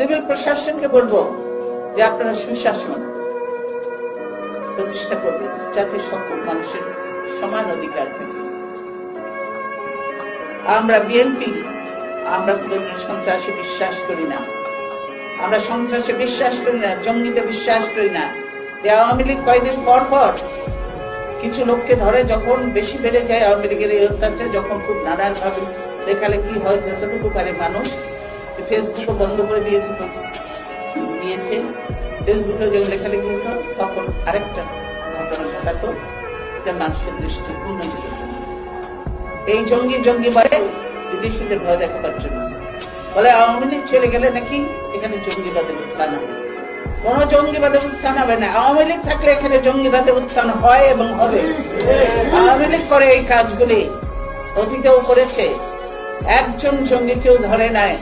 Civil প্রশাসনকে বলবো যে আপনারা সুশাসন প্রতিষ্ঠা করবেন যাতে সকল মানুষের সমান অধিকার থাকে। আমরা বিএনপি আমরা কোনদিন সন্ত্রাসে বিশ্বাস করি না, আমরা সন্ত্রাসে বিশ্বাস করি না, জঙ্গিতে বিশ্বাস করি না। আওয়ামী লীগ কয়েকদিন পর পর কিছু লোককে ধরে, যখন বেশি বেড়ে যায় আওয়ামী লীগের এই অত্যাচার, যখন খুব নানান ভাবে লেখালেখি হয় যতটুকু পারে মানুষ, ফেসবুকও বন্ধ করে দিয়েছে ফেসবুকে যখন লেখালেখি হতো তখন আরেকটা ঘটনা ঘটাতো, এটা মানুষের দৃষ্টি উন্নতির জন্য। এই জঙ্গি বলে বিদেশিদের ভয় দেখাবার জন্য, বলে আওয়ামী লীগ চলে গেলে নাকি এখানে জঙ্গিবাদের উত্থান হবে। কোন জঙ্গিবাদের উত্থান হবে না। আওয়ামী লীগ থাকলে এখানে জঙ্গিবাদের উত্থান হয় এবং হবে। আওয়ামী লীগ করে এই কাজগুলি, অতীতেও করেছে। একজন জঙ্গি কেউ ধরে নাই।